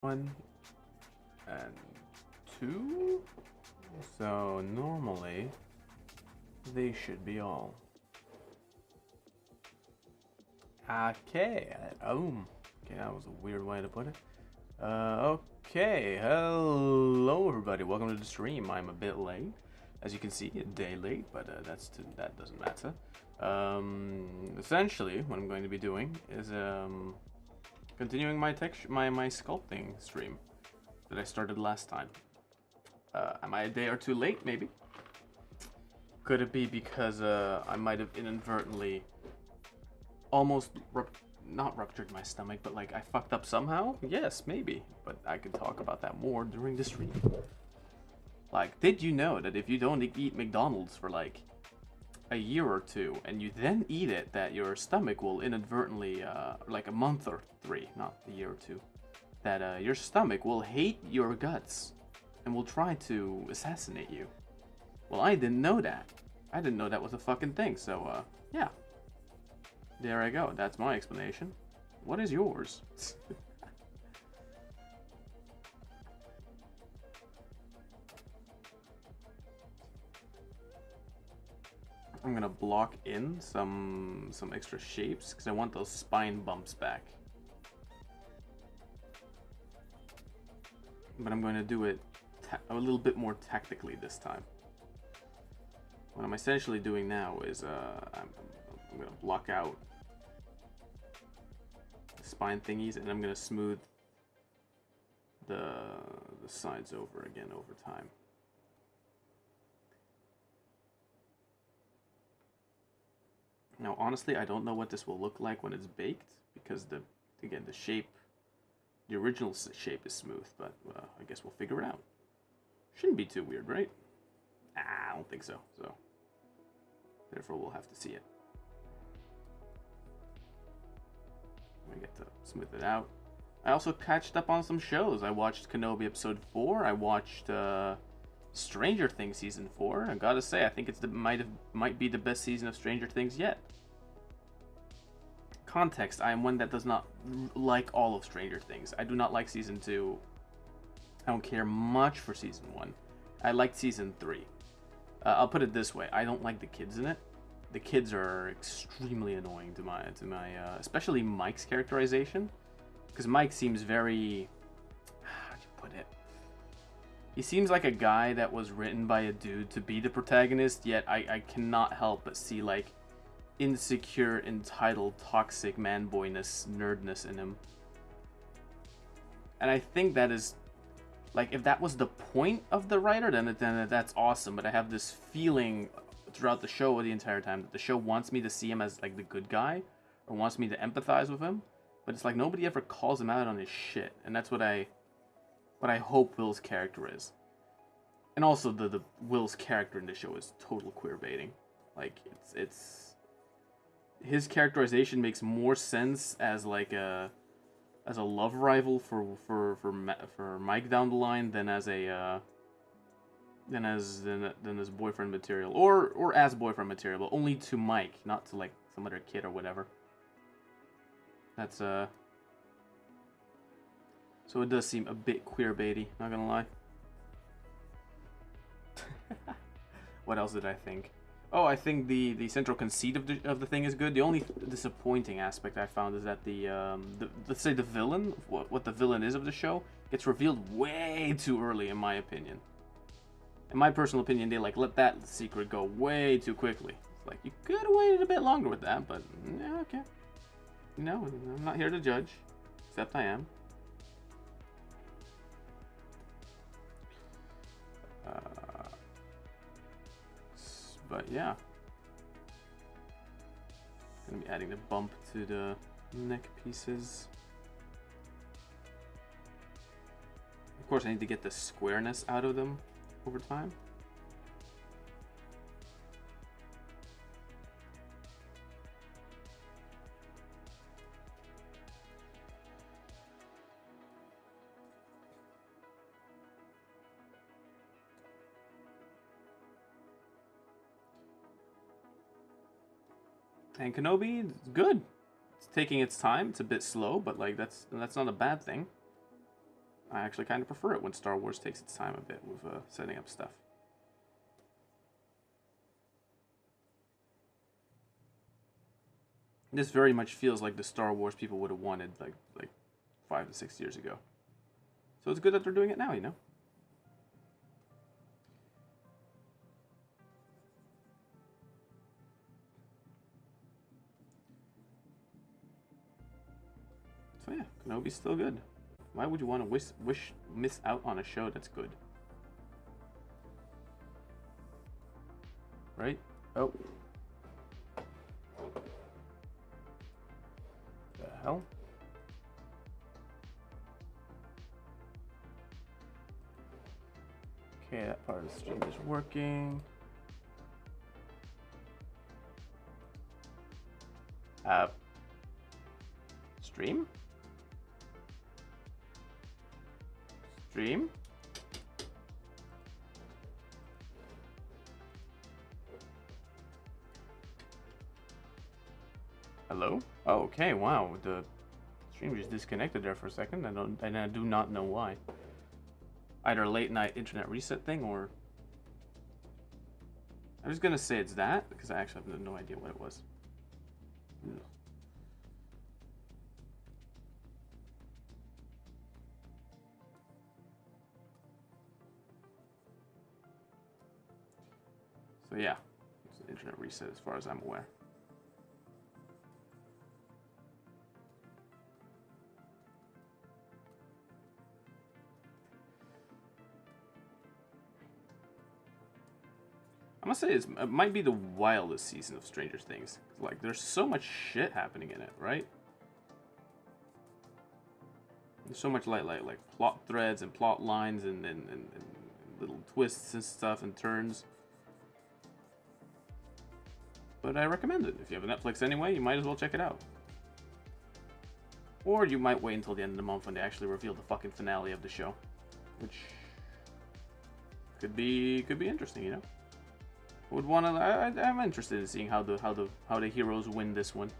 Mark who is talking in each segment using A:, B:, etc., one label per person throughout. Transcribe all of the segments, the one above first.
A: 1 and 2. So normally they should be all. Okay. Okay, that was a weird way to put it. Okay. Hello, everybody. Welcome to the stream. I'm a bit late, as you can see, a day late, but that doesn't matter. Essentially, what I'm going to be doing is continuing my sculpting stream that I started last time. Am I a day or two late? Maybe. Could it be because I might have inadvertently almost not ruptured my stomach, but like I fucked up somehow? Yes, maybe. But I can talk about that more during the stream. Like, did you know that if you don't eat McDonald's for like a year or two and you then eat it, that your stomach will inadvertently, like a month or 3, not a year or 2, that your stomach will hate your guts and will try to assassinate you? Well, I didn't know that. I didn't know that was a fucking thing, so, yeah. There I go. That's my explanation. What is yours? I'm gonna block in some extra shapes because I want those spine bumps back. But I'm going to do it a little bit more tactically this time. What I'm essentially doing now is I'm gonna block out the spine thingies, and I'm gonna smooth the sides over again over time. Now, honestly, I don't know what this will look like when it's baked, because the shape, the original shape is smooth, but I guess we'll figure it out. Shouldn't be too weird, right? I don't think so. So, therefore, we'll have to see it. I get to smooth it out. I also catched up on some shows. I watched Kenobi episode 4. I watched Stranger Things season 4. I gotta say, I think it's might be the best season of Stranger Things yet. Context: I am one that does not like all of Stranger Things. I do not like season 2. I don't care much for season 1. I liked season 3. I'll put it this way: I don't like the kids in it. The kids are extremely annoying to my especially Mike's characterization, because Mike seems very, how'd you put it? He seems like a guy that was written by a dude to be the protagonist, yet I cannot help but see like insecure, entitled, toxic man-boyness, nerdness in him. And I think that is, like, if that was the point of the writer, then that's awesome. But I have this feeling throughout the show the entire time that the show wants me to see him as like the good guy, or wants me to empathize with him, but it's like nobody ever calls him out on his shit, and that's what I hope Will's character is. And also the Will's character in the show is total queer baiting. Like it's his characterization makes more sense as like a love rival for Mike down the line than as a than as boyfriend material, or as boyfriend material, but only to Mike, not to like some other kid or whatever. That's so it does seem a bit queer baity, not gonna lie. What else did I think? Oh, I think the central conceit of the thing is good. The only disappointing aspect I found is that the let's say the villain, what the villain is of the show, gets revealed way too early, in my opinion. In my personal opinion, they like let that secret go way too quickly. It's like, you could have waited a bit longer with that, but yeah, okay. No, I'm not here to judge, except I am. But yeah, gonna be adding the bump to the neck pieces. Of course, I need to get the squareness out of them over time. And Kenobi is good. It's taking its time. It's a bit slow, but like that's not a bad thing. I actually kind of prefer it when Star Wars takes its time a bit with setting up stuff. This very much feels like the Star Wars people would have wanted like 5 to 6 years ago. So it's good that they're doing it now, you know? So yeah, Kenobi's still good. Why would you want to miss out on a show that's good? Right? Oh. The hell? Okay, that part of the stream is working. Stream? Stream? Hello? Oh, okay, wow. The stream just disconnected there for a second. I do not know why. Either a late night internet reset thing or... I was gonna say it's that, because I actually have no idea what it was. So yeah, it's an internet reset as far as I'm aware. I must say it might be the wildest season of Stranger Things. Like, there's so much shit happening in it, right? There's so much like plot threads and plot lines and little twists and stuff and turns. But I recommend it. If you have a Netflix anyway, you might as well check it out. Or you might wait until the end of the month when they actually reveal the fucking finale of the show, which could be interesting, you know. Would want to. I'm interested in seeing how the heroes win this one.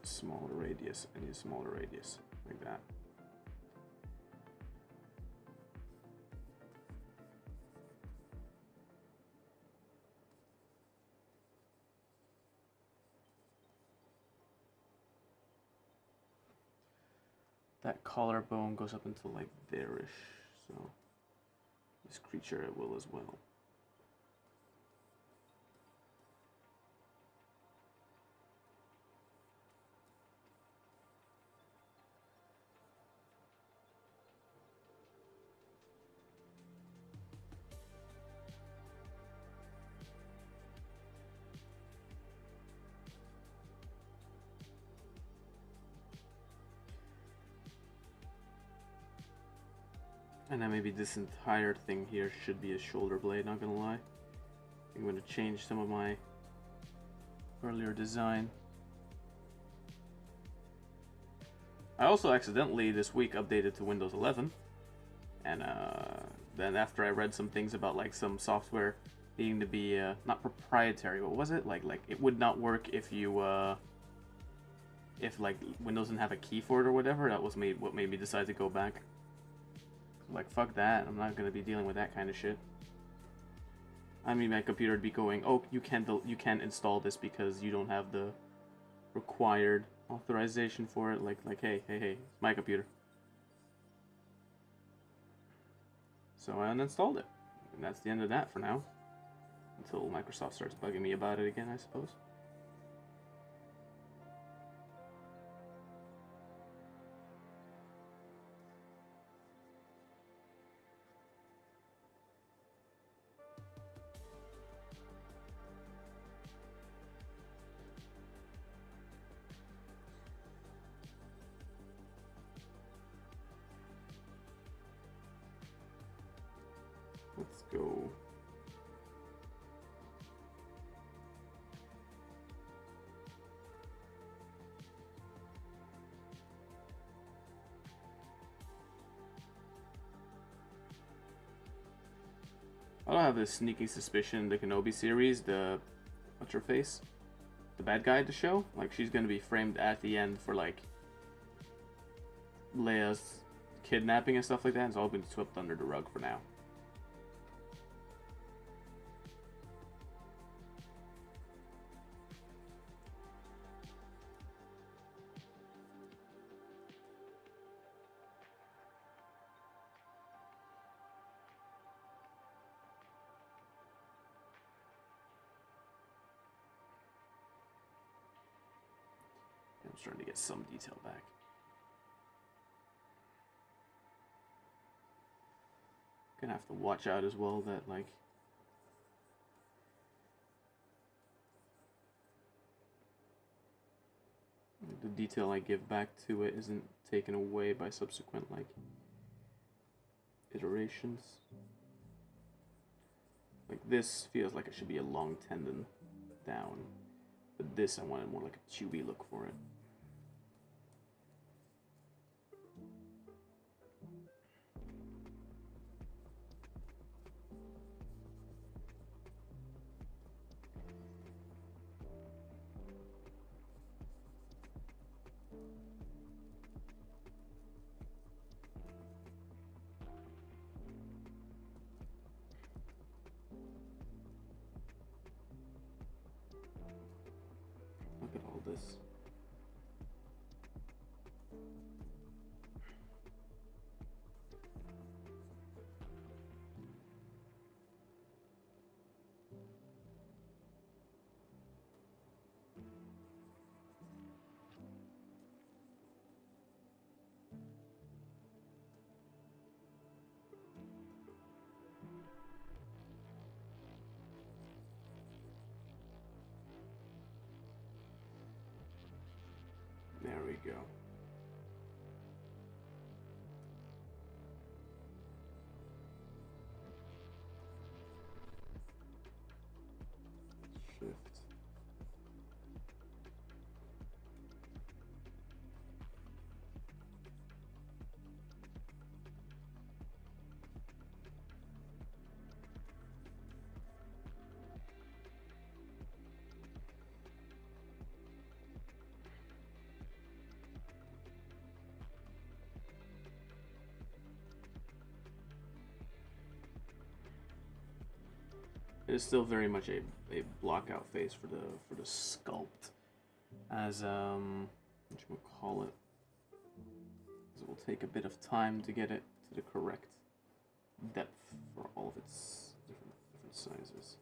A: Smaller radius. I need a smaller radius, like that. That collarbone goes up until like there-ish, so this creature it will as well. And then maybe this entire thing here should be a shoulder blade, not gonna lie. I'm gonna change some of my earlier design. I also accidentally this week updated to Windows 11. And then after I read some things about like some software needing to be not proprietary, what was it? Like it would not work if you if like Windows didn't have a key for it or whatever. That was what made me decide to go back. Like, fuck that, I'm not gonna be dealing with that kind of shit. I mean, my computer would be going, oh, you can't install this because you don't have the required authorization for it. Like, hey, it's my computer. So I uninstalled it. And that's the end of that for now. Until Microsoft starts bugging me about it again, I suppose. Let's go. I don't have this sneaking suspicion the Kenobi series, the what's her face? The bad guy at the show? Like she's gonna be framed at the end for like Leia's kidnapping and stuff like that. It's all been swept under the rug for now. I'm starting to get some detail back. Gonna have to watch out as well that like the detail I give back to it isn't taken away by subsequent like iterations. Like this feels like it should be a long tendon down, but this I wanted more like a chewy look for it. Look at all this. There we go. Shift. It is still very much a block out phase for the sculpt, as what you would call it. It will take a bit of time to get it to the correct depth for all of its different sizes.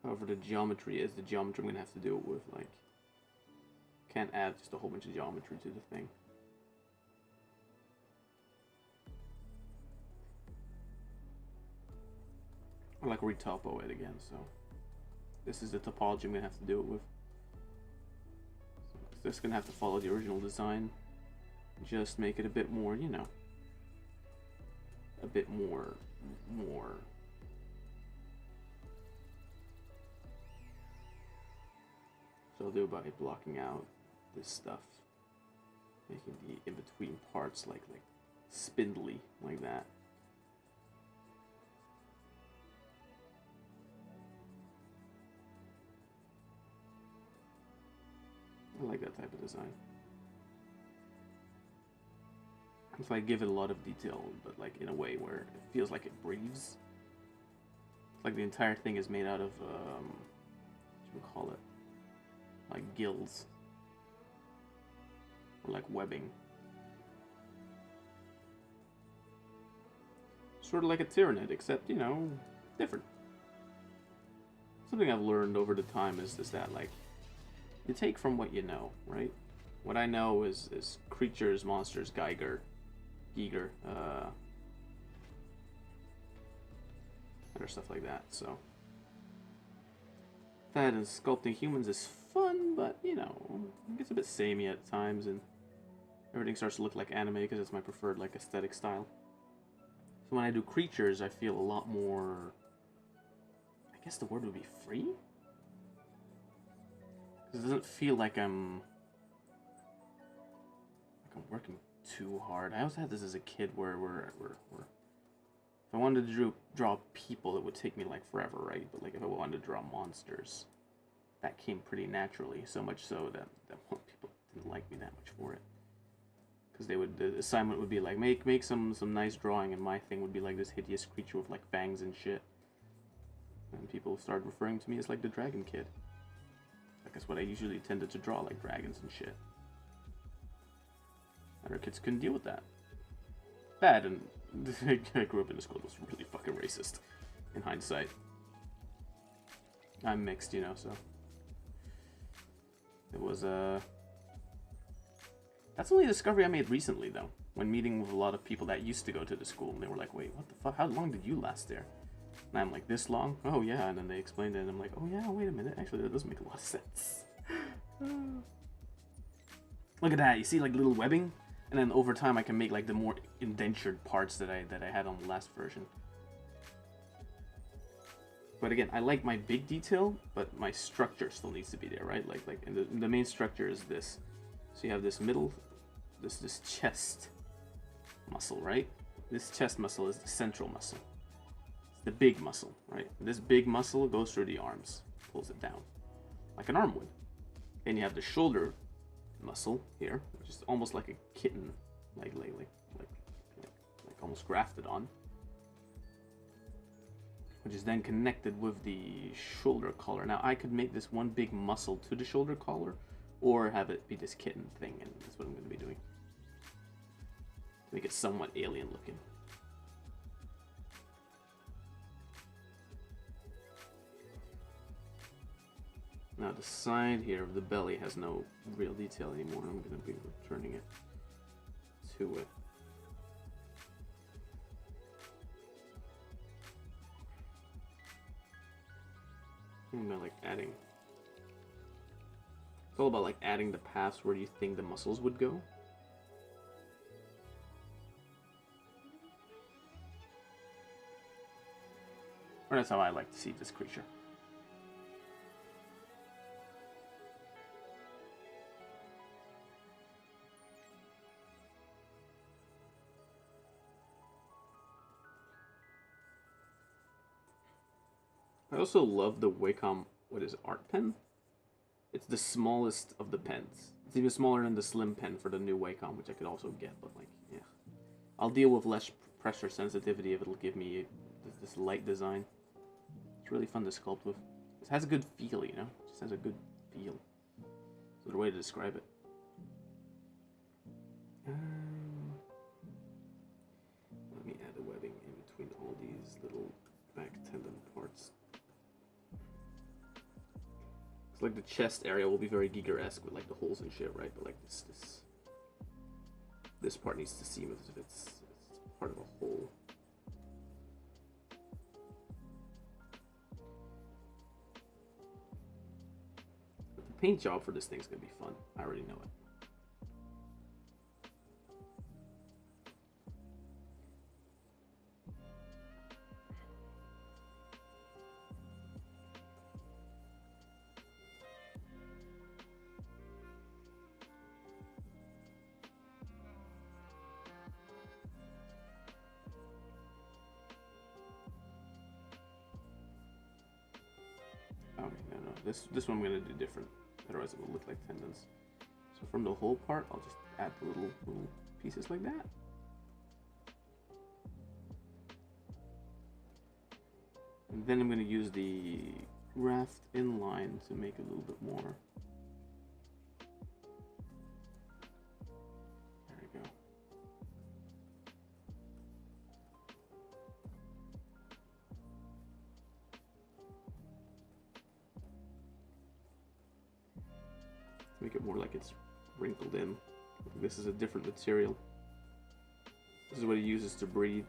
A: However, the geometry is the geometry I'm gonna have to do it with. Like, can't add just a whole bunch of geometry to the thing. Or like retopo it again. So this is the topology I'm gonna have to do it with. So this gonna have to follow the original design. Just make it a bit more, you know, a bit more. So I'll do it by blocking out this stuff, making the in-between parts like spindly, like that. I like that type of design. So I give it a lot of detail, but like in a way where it feels like it breathes. It's like the entire thing is made out of, what do you call it? Like gills. Or like webbing. Sort of like a Tyranid, except, you know, different. Something I've learned over the time is that, like, you take from what you know, right? What I know is creatures, monsters, Giger, or stuff like that. So that and sculpting humans is fun, but you know, it gets a bit samey at times, and everything starts to look like anime because it's my preferred like aesthetic style. So when I do creatures, I feel a lot more, I guess the word would be free? Because it doesn't feel like I'm working too hard. I also had this as a kid where if I wanted to draw people, it would take me like forever, right? But like if I wanted to draw monsters, that came pretty naturally. So much so that people didn't like me that much for it. Because the assignment would be like make some nice drawing, and my thing would be like this hideous creature with like fangs and shit. And people started referring to me as like the dragon kid. Like that's what I usually tended to draw, like dragons and shit. Other kids couldn't deal with that. Bad, and I grew up in a school that was really fucking racist, in hindsight. I'm mixed, you know, so... It was, That's only a discovery I made recently, though. When meeting with a lot of people that used to go to the school, and they were like, wait, what the fuck? How long did you last there? And I'm like, this long? Oh, yeah, and then they explained it, and I'm like, oh, yeah, wait a minute. Actually, that does make a lot of sense. Look at that, you see, like, little webbing? And then over time, I can make like the more indentured parts that I had on the last version. But again, I like my big detail, but my structure still needs to be there, right? And the main structure is this. So you have this middle, this chest muscle, right? This chest muscle is the central muscle. It's the big muscle, right? This big muscle goes through the arms, pulls it down, like an arm would. And you have the shoulder muscle here, which is almost like a kitten, like almost grafted on, which is then connected with the shoulder collar. Now I could make this one big muscle to the shoulder collar, or have it be this kitten thing, and that's what I'm going to be doing. Make it somewhat alien looking. Now the side here of the belly has no real detail anymore. I'm going to be returning it to it. I'm gonna like adding. It's all about like adding the paths where you think the muscles would go. Or that's how I like to see this creature. I also love the Wacom, what is it, art pen? It's the smallest of the pens. It's even smaller than the slim pen for the new Wacom, which I could also get, but like, yeah. I'll deal with less pressure sensitivity if it'll give me this light design. It's really fun to sculpt with. It has a good feel, you know? It just has a good feel. That's the way to describe it. Let me add the webbing in between all these little back tendon parts. Like the chest area will be very Giger-esque with like the holes and shit, right? But like this part needs to seem as if it's part of a whole. But the paint job for this thing's gonna be fun. I already know it. This one I'm gonna do different, otherwise it will look like tendons. So from the whole part, I'll just add the little pieces like that. And then I'm gonna use the raft inline to make it a little bit more. There we go. Make it more like it's wrinkled in. This is a different material. This is what it uses to breathe.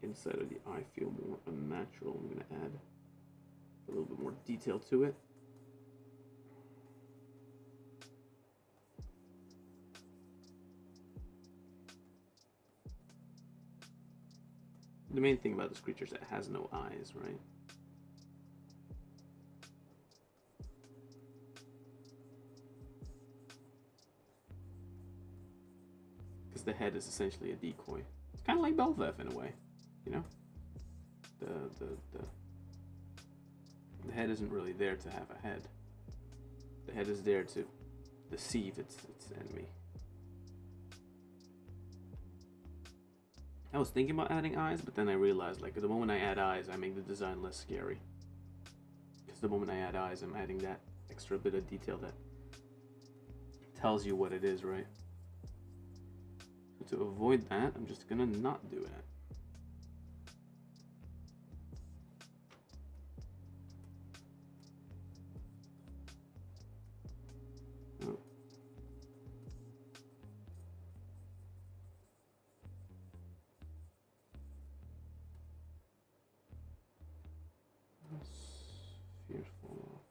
A: inside of the eye feel more unnatural. I'm going to add a little bit more detail to it. The main thing about this creature is that it has no eyes, right? Because the head is essentially a decoy. It's kind of like Belveth in a way, you know? The head isn't really there to have a head. The head is there to deceive its enemy. I was thinking about adding eyes, but then I realized, like, the moment I add eyes, I make the design less scary. Because the moment I add eyes, I'm adding that extra bit of detail that tells you what it is, right? So to avoid that, I'm just gonna not do it. Oh. That's fearful.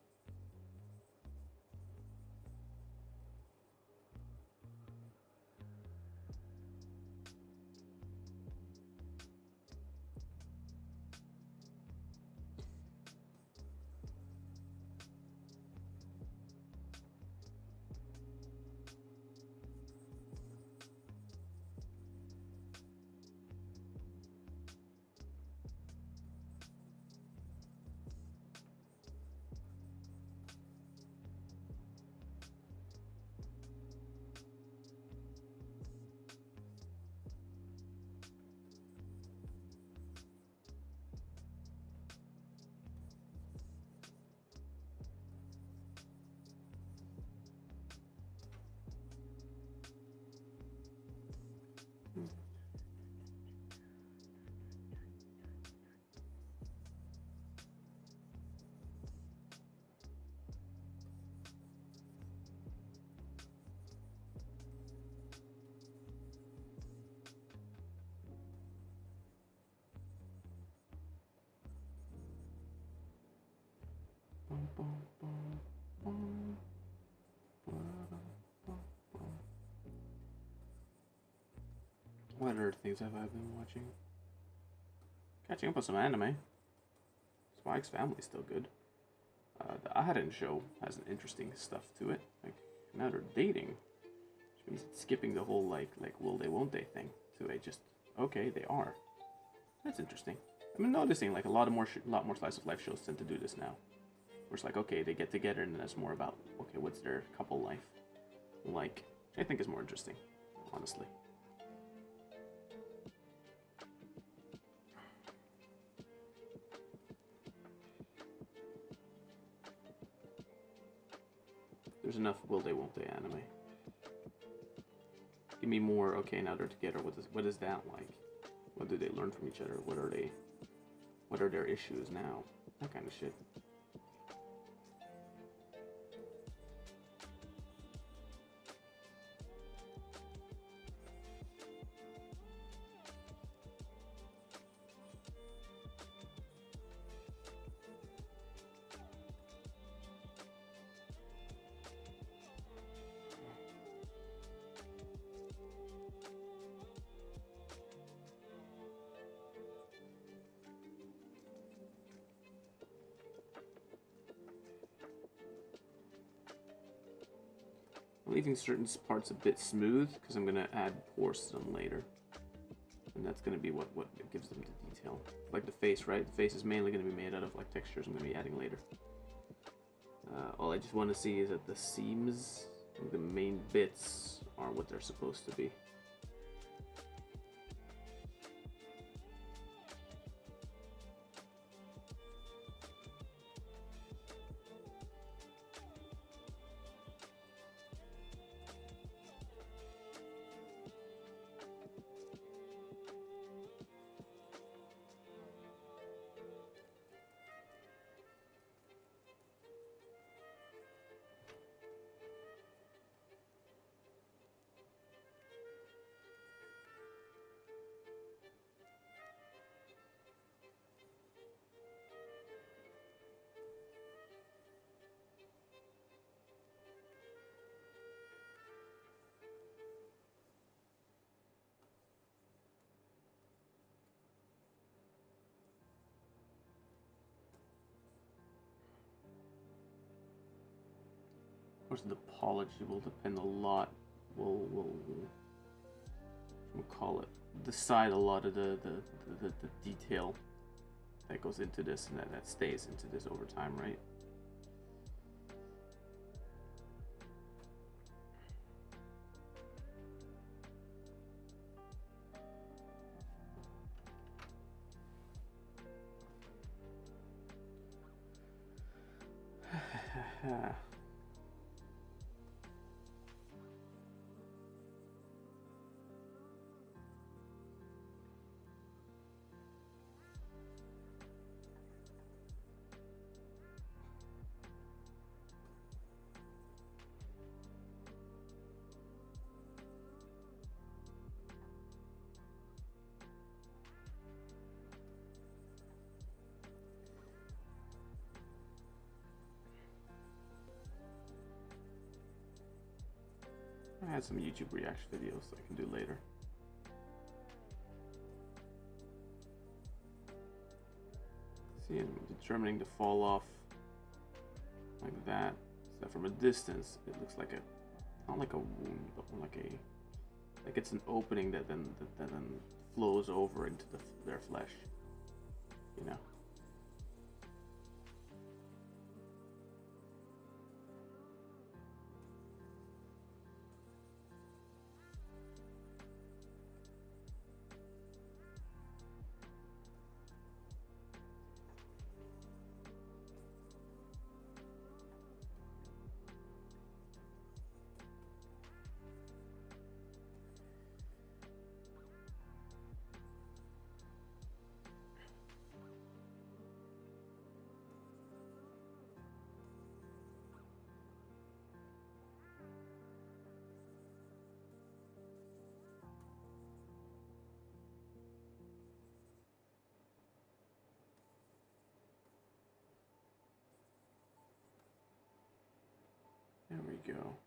A: What other things have I been watching? Catching up on some anime. Spike's Family's still good. The Aharon show has an interesting stuff to it. Like, now they're dating, which means it's skipping the whole like will they won't they thing to a just okay they are. That's interesting. I've been noticing like a lot more slice of life shows tend to do this now. Where it's like okay they get together and then it's more about okay what's their couple life like. I think is more interesting, honestly. There's enough will they won't they anime. Give me more okay now they're together, what is that like? What do they learn from each other? What are their issues now? That kind of shit. I'm leaving certain parts a bit smooth because I'm gonna add pores to them later, and that's gonna be what gives them the detail. Like the face, right? The face is mainly gonna be made out of like textures I'm gonna be adding later. All I just want to see is that the seams, the main bits, are what they're supposed to be. course, the polish will depend a lot. Will call it, decide a lot of the detail that goes into this and that stays into this over time, right? I had some YouTube reaction videos I can do later. See, I'm determining the fall off like that. So from a distance, it looks like a, not like a wound, but more like it's an opening that then flows over into their flesh. You know. There we go.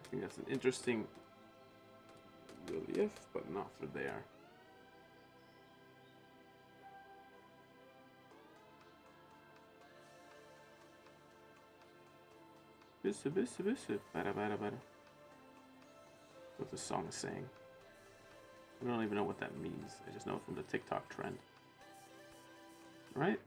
A: I think that's an interesting relief, but not for there. What the song is saying. I don't even know what that means. I just know it from the TikTok trend. Right?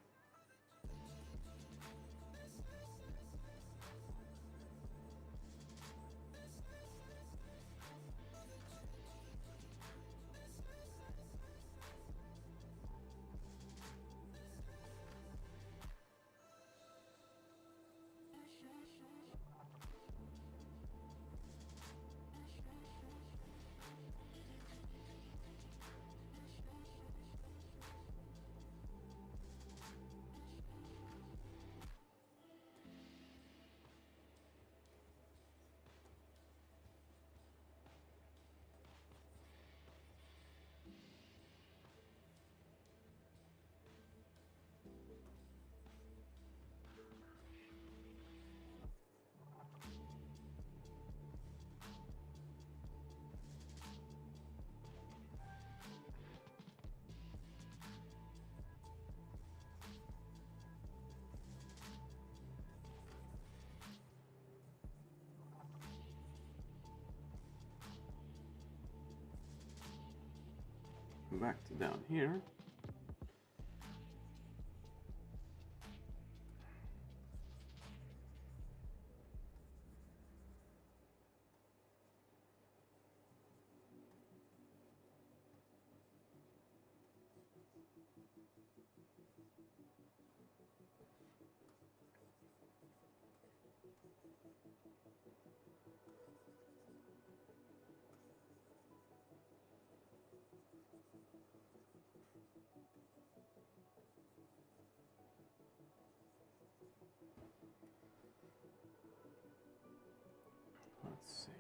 A: Back to down here. Let's see.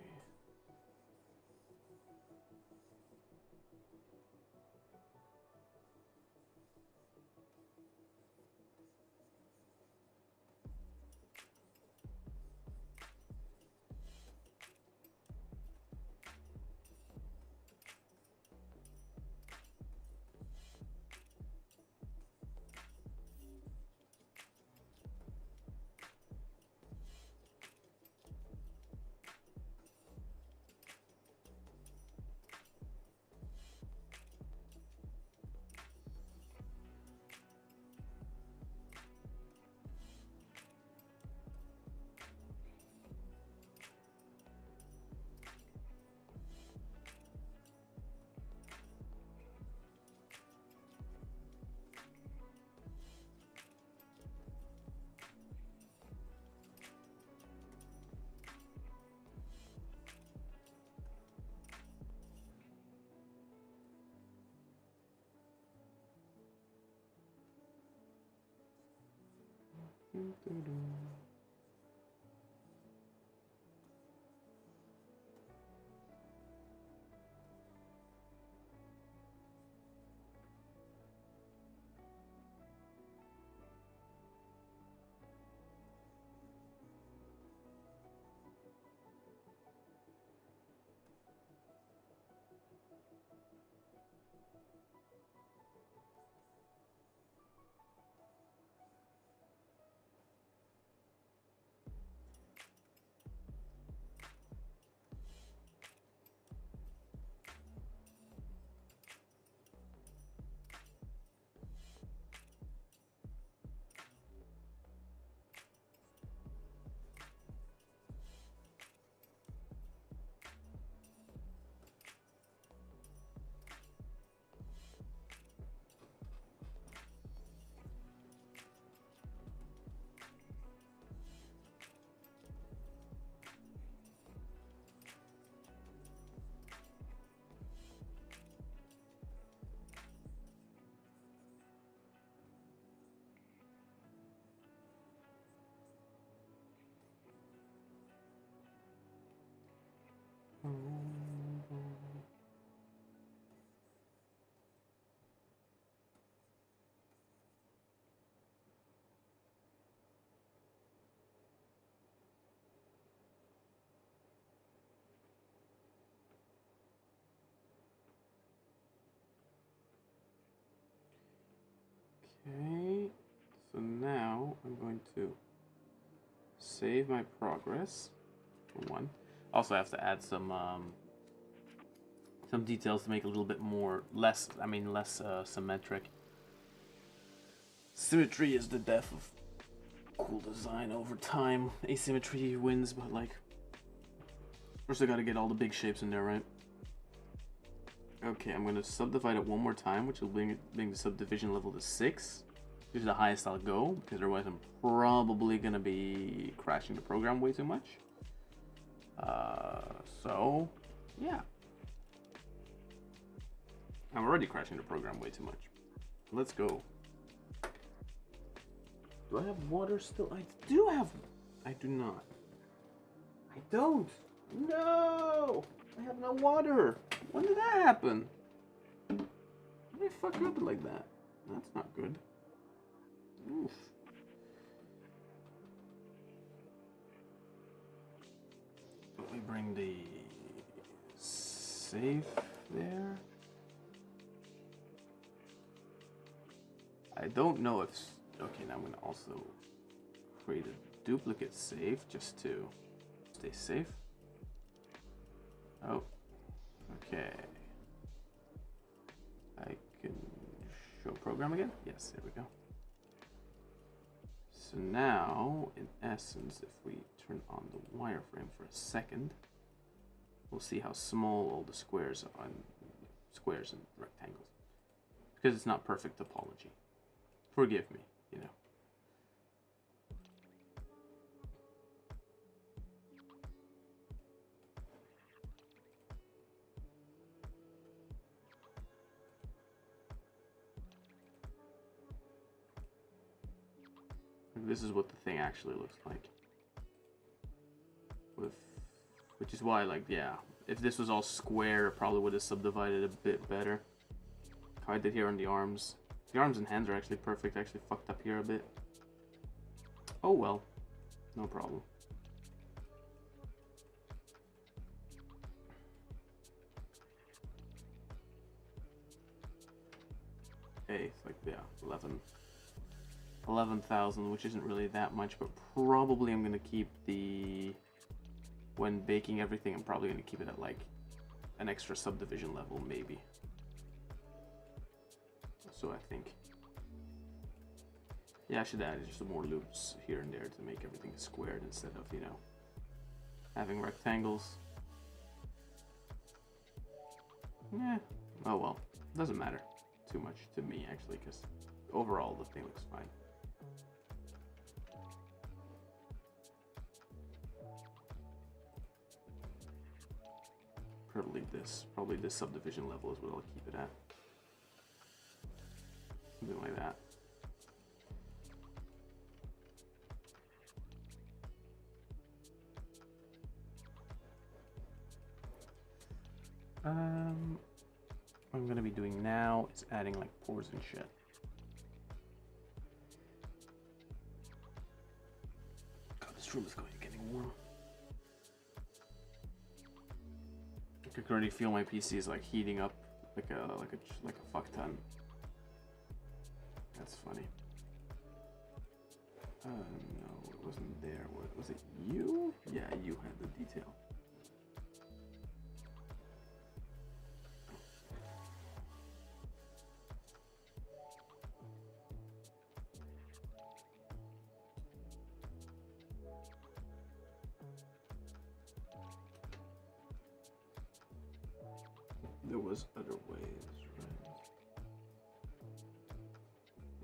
A: Okay, so now I'm going to save my progress for one. Also, I have to add some details to make it a little bit less symmetric. Symmetry is the death of cool design over time. Asymmetry wins, but like, first I gotta get all the big shapes in there, right? Okay, I'm gonna subdivide it one more time, which will bring the subdivision level to 6. This is the highest I'll go, because otherwise I'm probably gonna be crashing the program way too much. So, yeah. I'm already crashing the program way too much. Let's go. Do I have water still? I do have... I do not. I don't. No! I have no water. When did that happen? How did I fuck up like that? That's not good. Oof. Let me bring the safe there. I don't know if... Okay, now I'm going to also create a duplicate safe just to stay safe. Oh, okay. I can show program again? Yes, there we go. So now, in essence, if we turn on the wireframe for a second, we'll see how small all the squares are, squares and rectangles. Because it's not perfect topology. Forgive me, you know. This is what the thing actually looks like. Which is why, like, yeah, if this was all square, it probably would have subdivided a bit better. How I did here on the arms. The arms and hands are actually perfect. I actually fucked up here a bit. Oh well, no problem. Okay, it's like, yeah, 11,000, which isn't really that much, but probably I'm gonna keep the, when baking everything, I'm probably gonna keep it at like an extra subdivision level, maybe. So I think, yeah, I should add just some more loops here and there to make everything squared instead of, you know, having rectangles. Yeah, oh well, doesn't matter too much to me actually, because overall the thing looks fine. Probably this subdivision level is what I'll keep it at. Something like that. What I'm gonna be doing now is adding like pores and shit. God, this room is getting warm. I can already feel my PC is like heating up like a fuck ton. That's funny. No, it wasn't there. What was it? You? Yeah, you had the detail. There was other ways, right?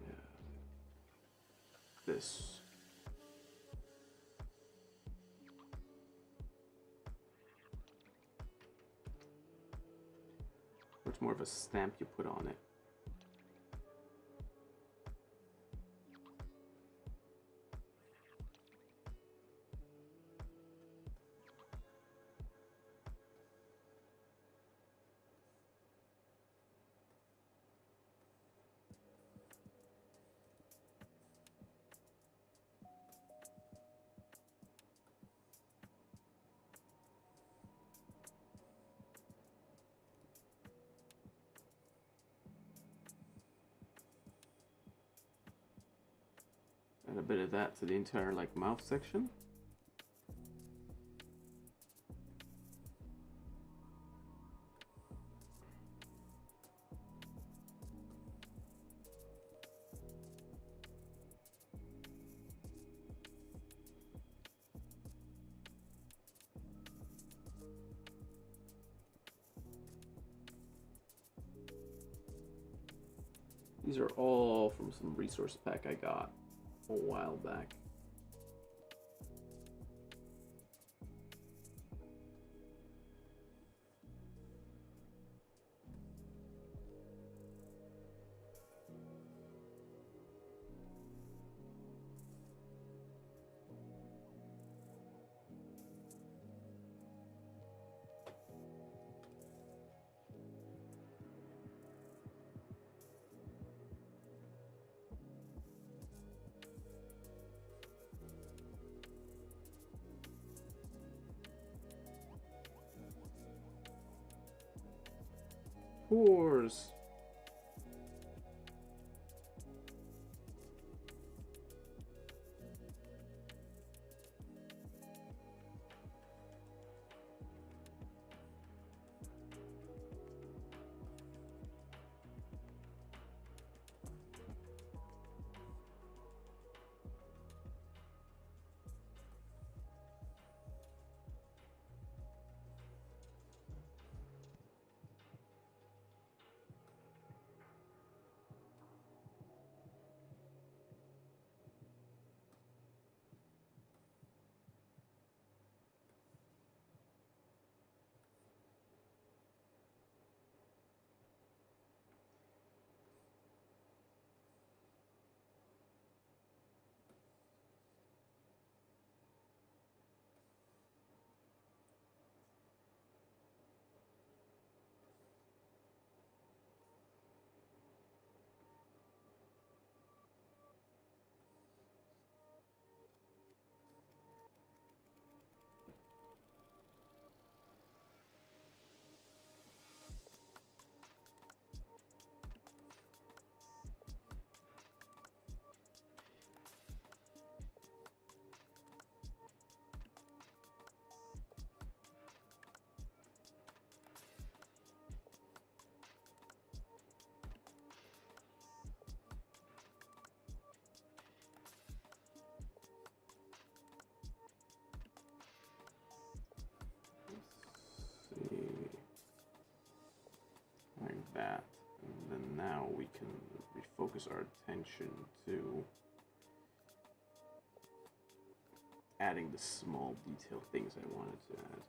A: Yeah. This. It's more of a stamp you put on it. Add a bit of that to the entire like mouth section. These are all from some resource pack I got a while back. Pores. now we can refocus our attention to adding the small detail things I wanted to add.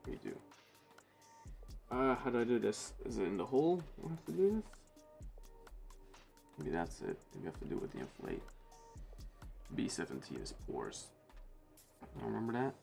A: We do. How do I do this? Is it in the hole? I have to do this? Maybe that's it. Maybe I have to do it with the inflate. B17 is pores. I remember that.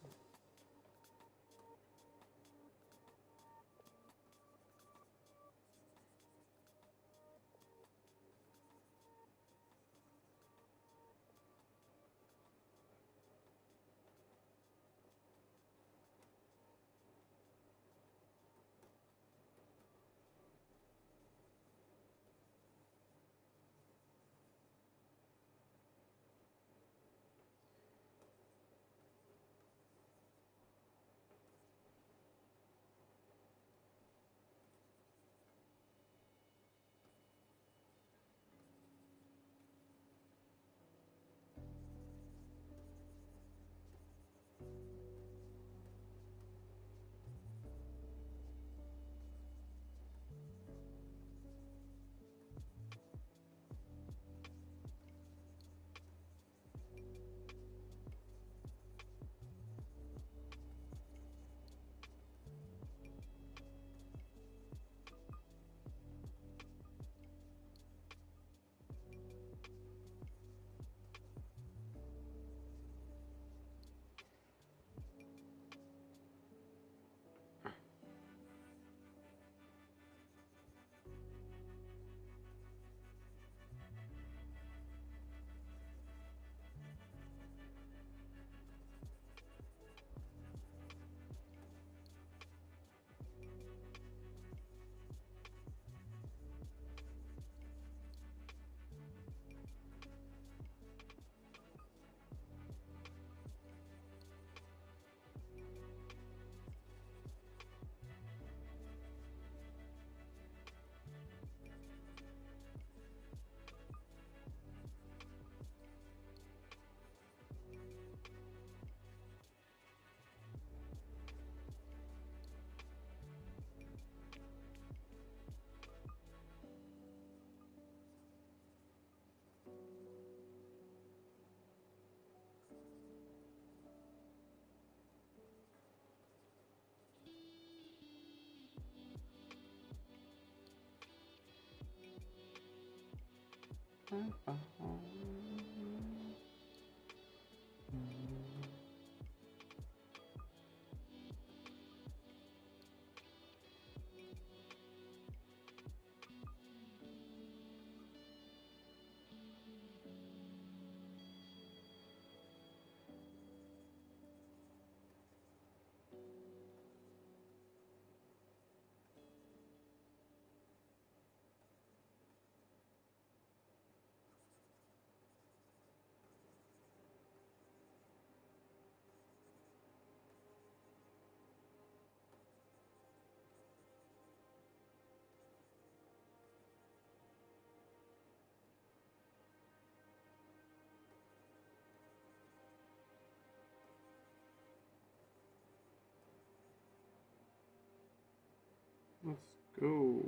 A: Let's go.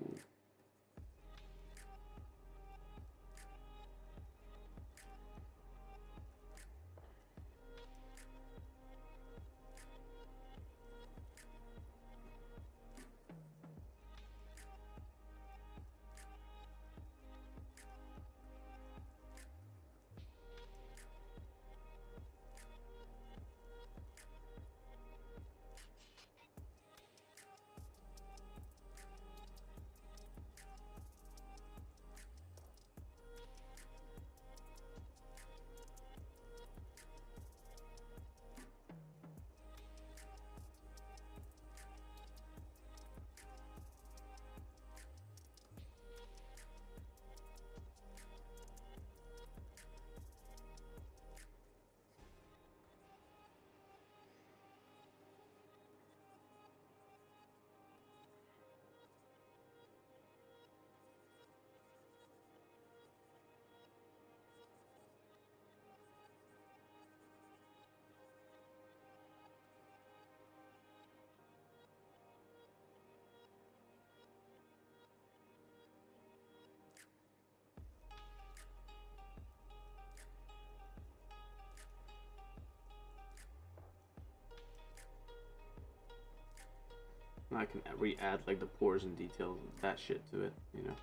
A: I can re-add like the pores and details, that shit to it, you know.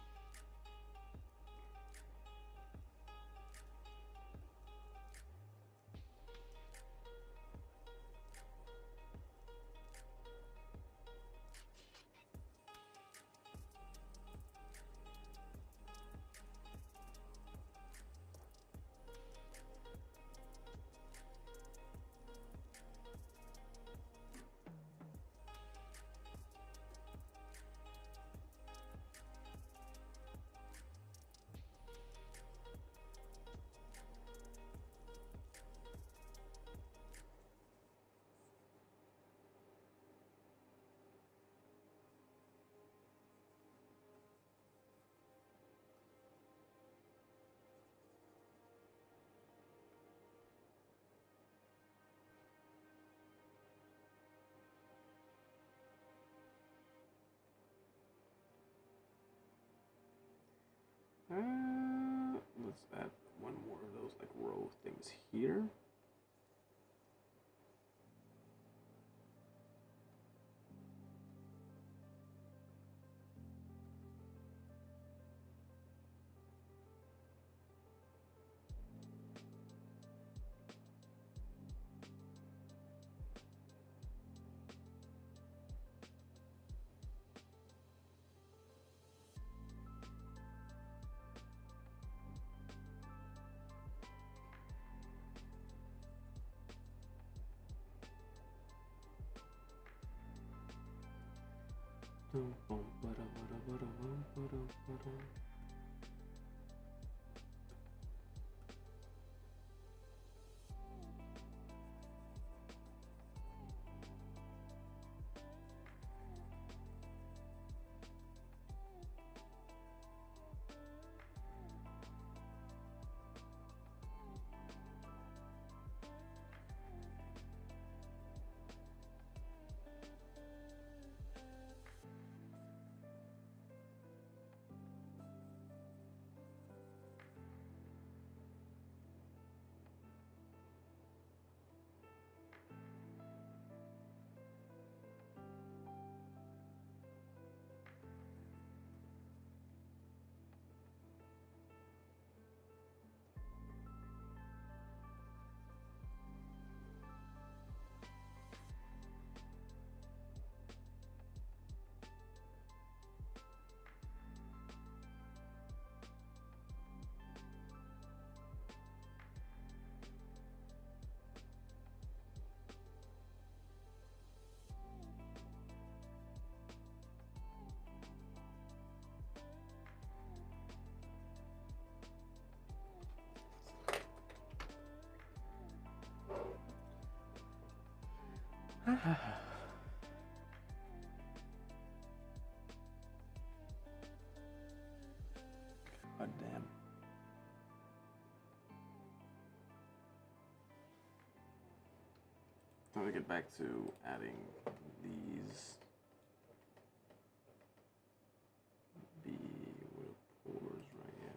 A: Let's add one more of those like row things here. God damn. I'm gonna get back to adding these B with pores, right? Yes.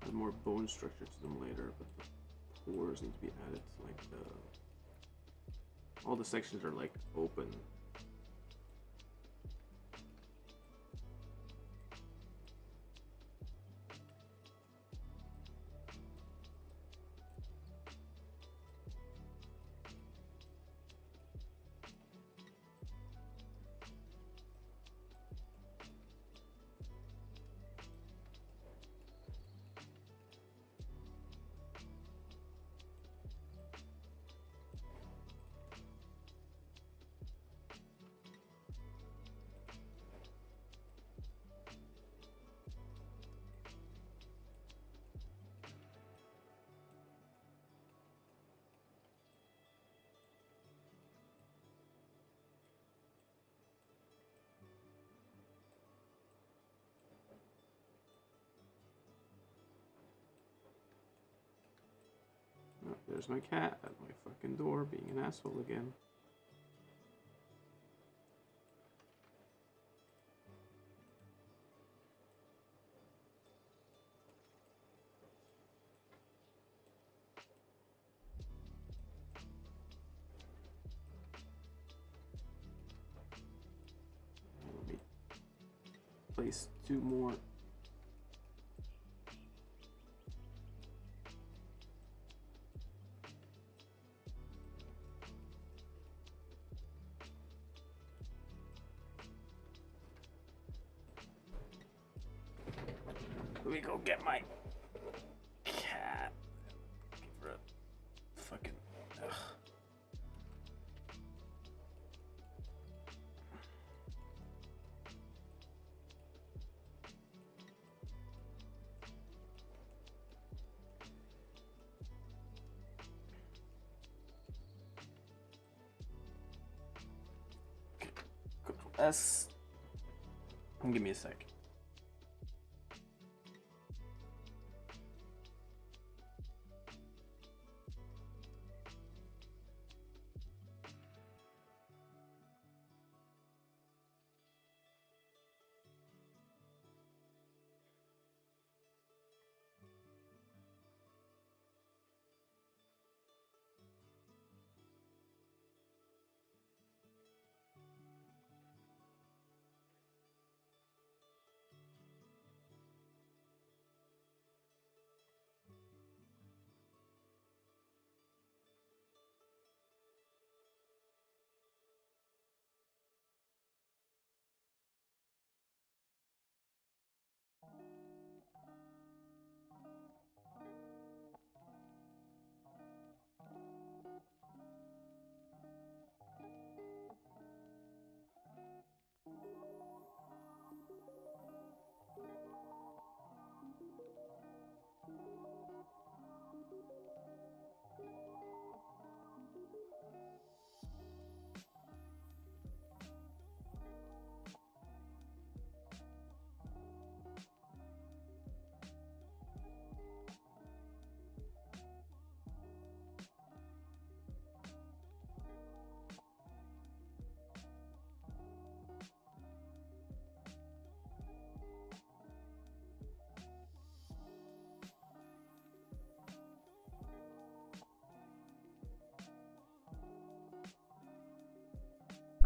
A: Add more bone structure to them later, but the pores need to be added to like all the sections are like open. there's my cat at my fucking door being an asshole again. Let me place 2 more. Let me go get my cat. Give her a fucking. Ugh. Okay, Control S. Give me a sec.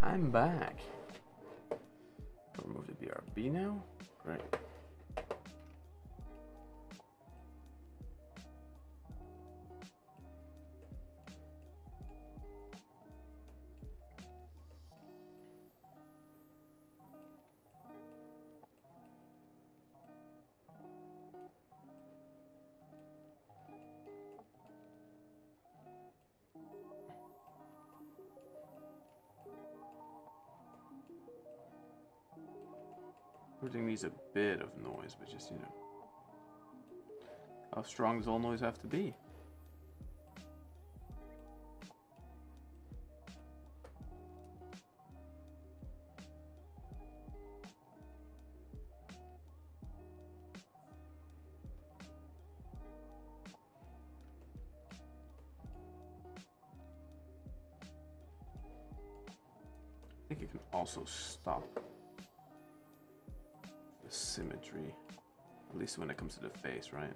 A: I'm back. Remove the BRB now. Great. Everything needs a bit of noise, but just, you know. How strong does all noise have to be? I think you can also stop the symmetry, at least when it comes to the face, right?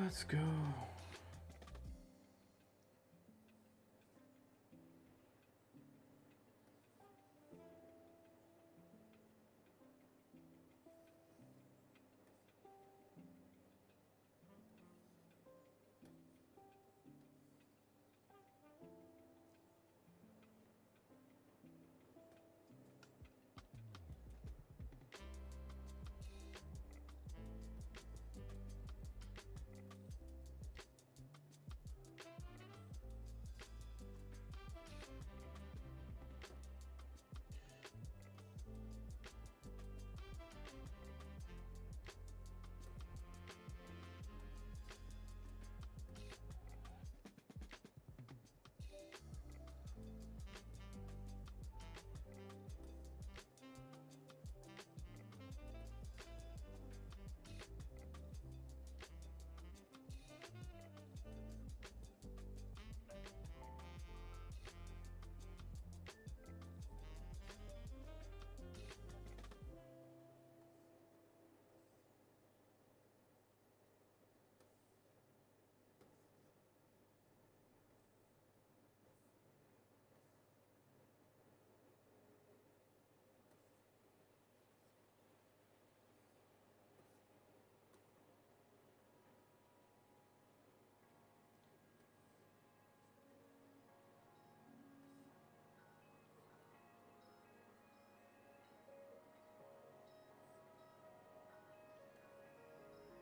A: Let's go.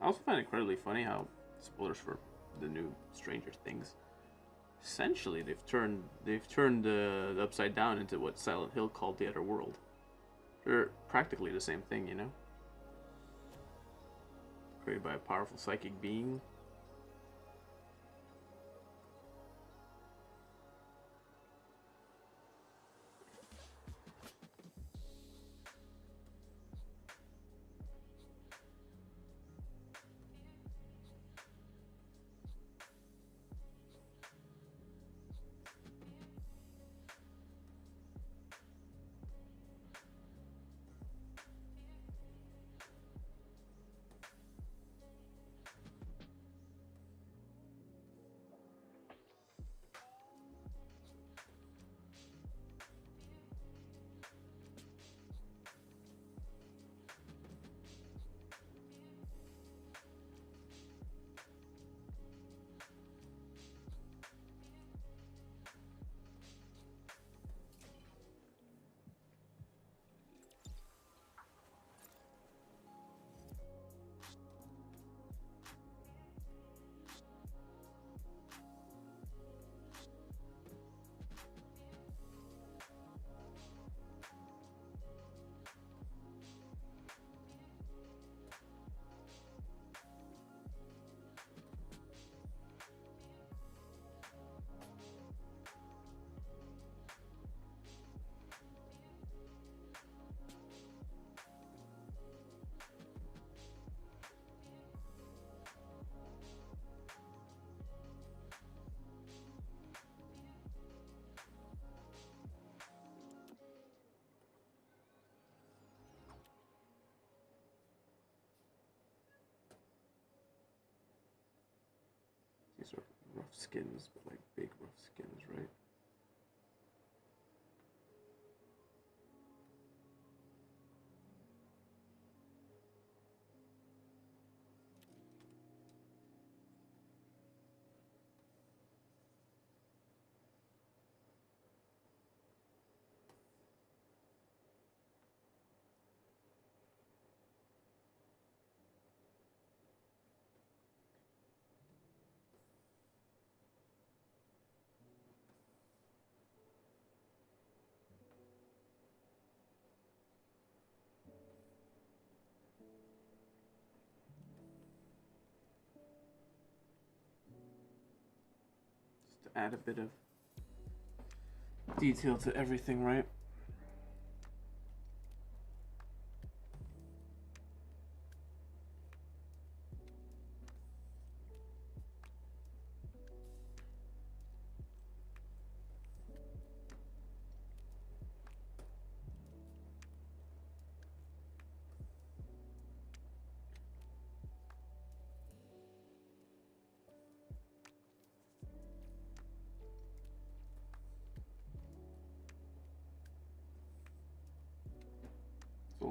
A: I also find it incredibly funny how, spoilers for the new Stranger Things, essentially they've turned the Upside Down into what Silent Hill called the Other World. They're practically the same thing, you know? Created by a powerful psychic being. These are rough skins, but like big rough skins, right? Just to add a bit of detail to everything, right?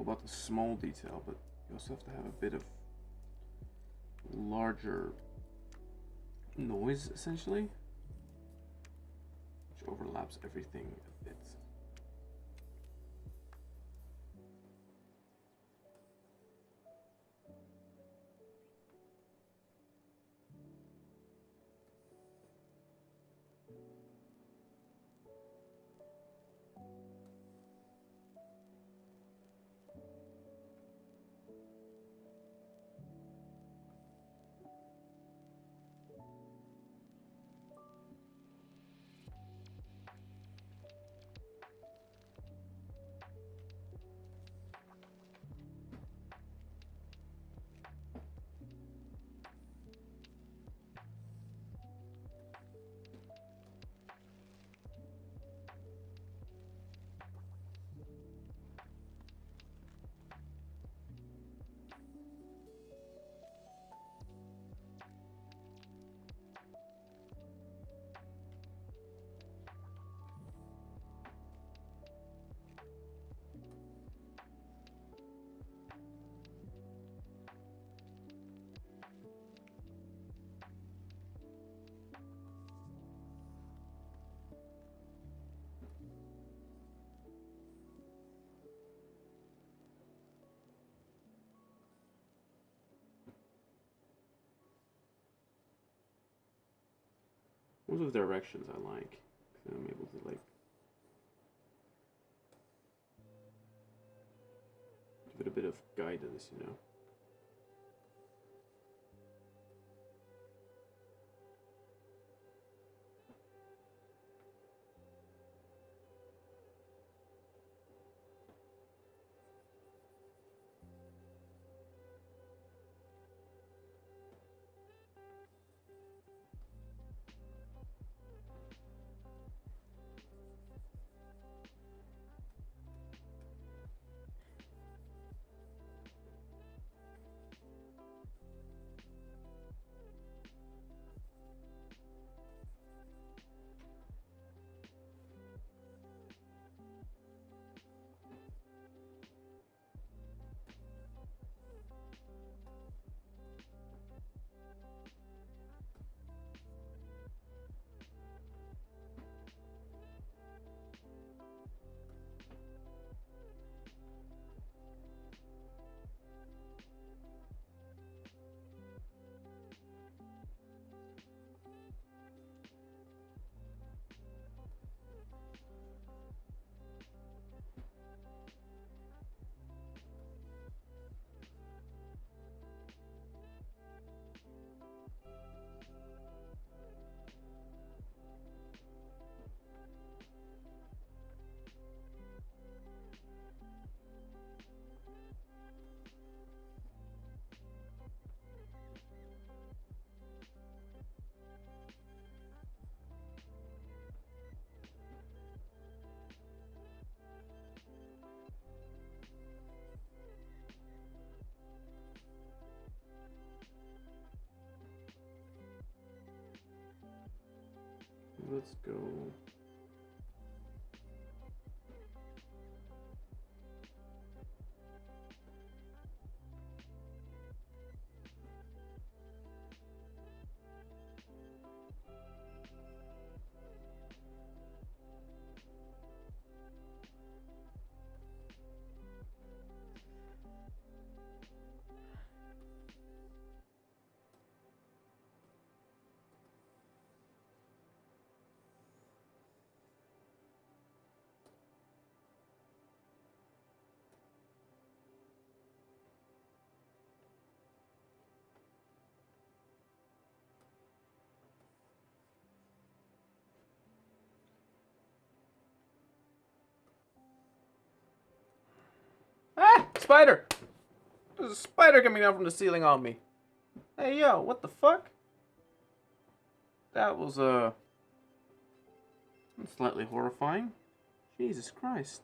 A: all about the small detail, but you also have to have a bit of larger noise, essentially, which overlaps everything a bit. Those are the directions I like. So I'm able to like give it a bit of guidance, you know. Let's go. Ah! Spider! There's a spider coming down from the ceiling on me. Hey, yo, what the fuck? That was, slightly horrifying. Jesus Christ.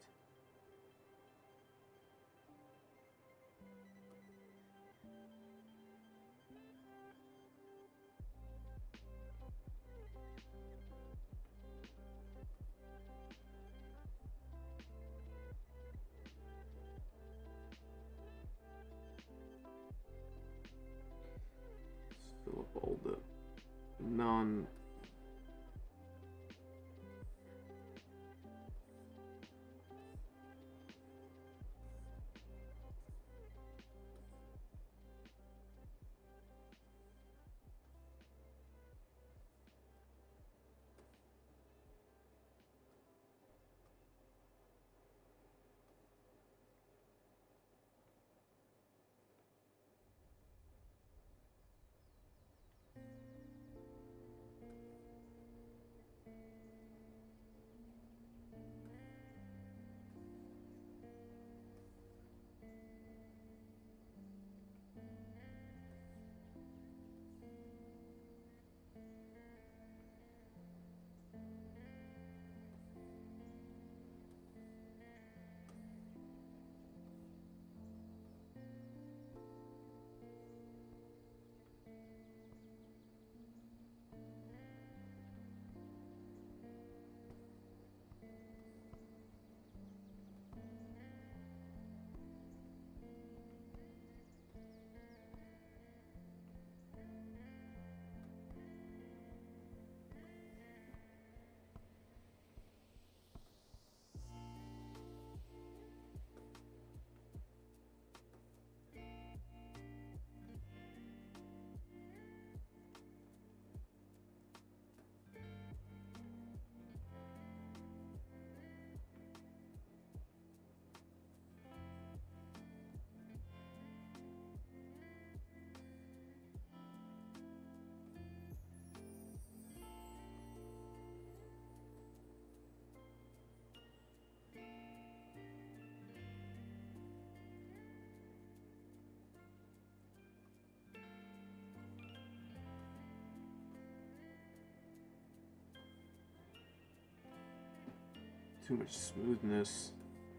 A: Too much smoothness.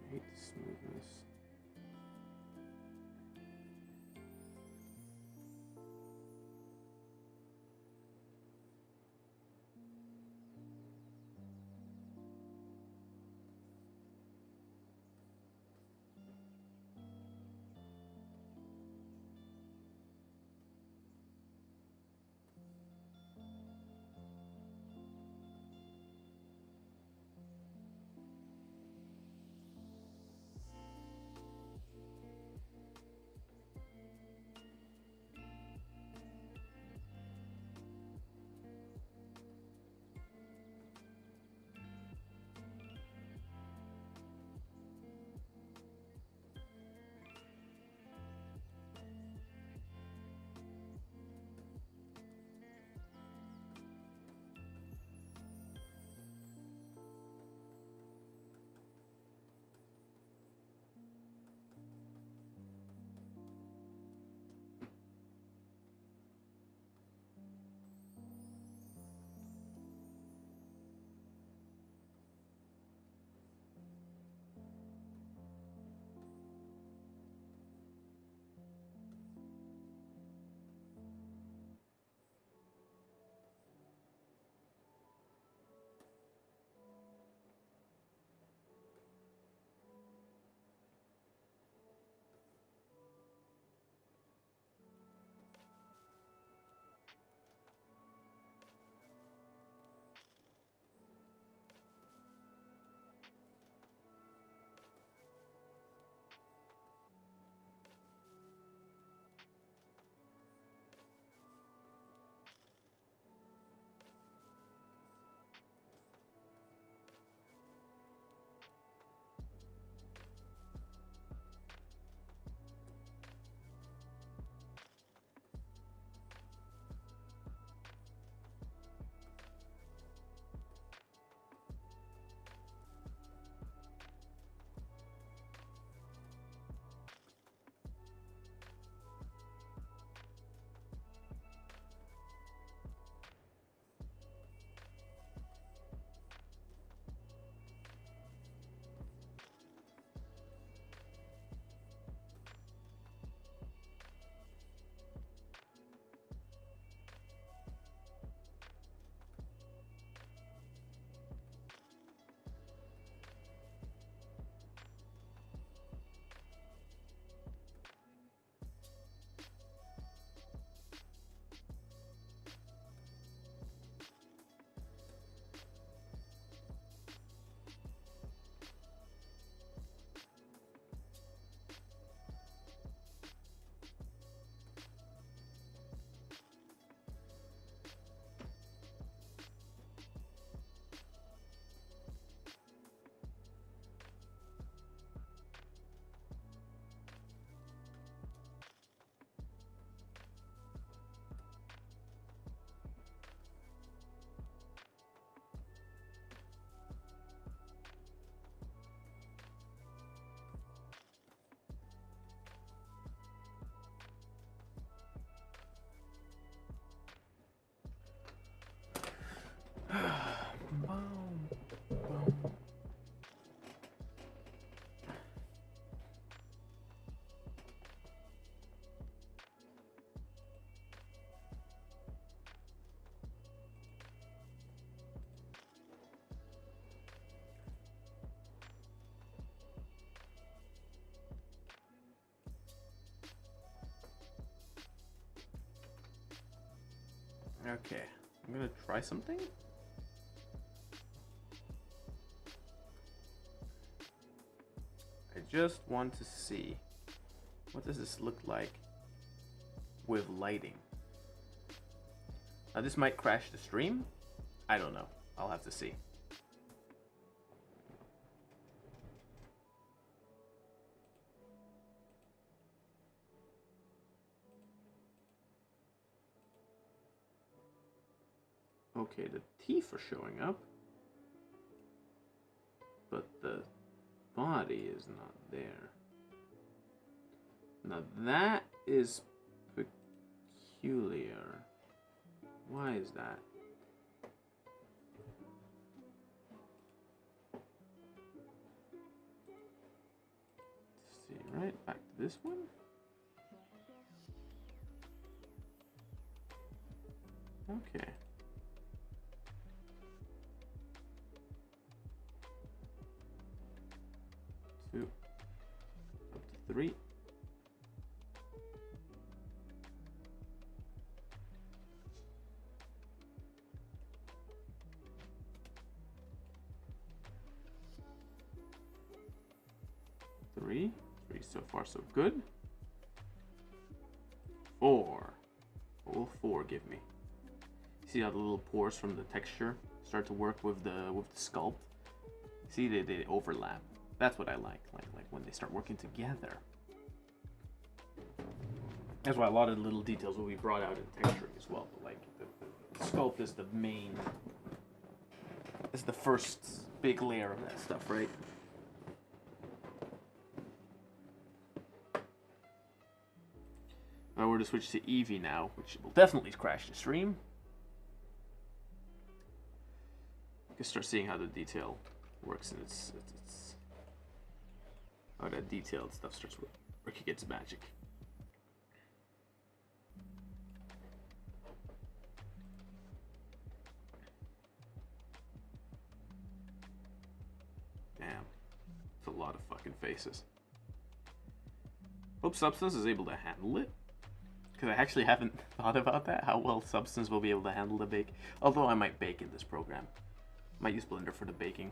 A: I hate the smoothness. Boom, boom. Okay, I'm gonna try something. I just want to see what does this look like with lighting. Now this might crash the stream. I don't know. I'll have to see. Okay, the teeth are showing up, but the body is not there. Now that is peculiar. Why is that? right, back to this one. Okay. 2 up to 3. Three so far so good. 4. What will 4 give me? See how the little pores from the texture start to work with the sculpt? See, they overlap. That's what I like when they start working together. That's why a lot of the little details will be brought out in texturing as well. But like the sculpt is the main, is the first big layer of that stuff, right? If I were to switch to Eevee now, which will definitely crash the stream, you can start seeing how the detail works, and it's how that detailed stuff starts working its magic. Damn, it's a lot of fucking faces. Hope Substance is able to handle it. Because I actually haven't thought about that, how well Substance will be able to handle the bake. Although I might bake in this program. I might use Blender for the baking.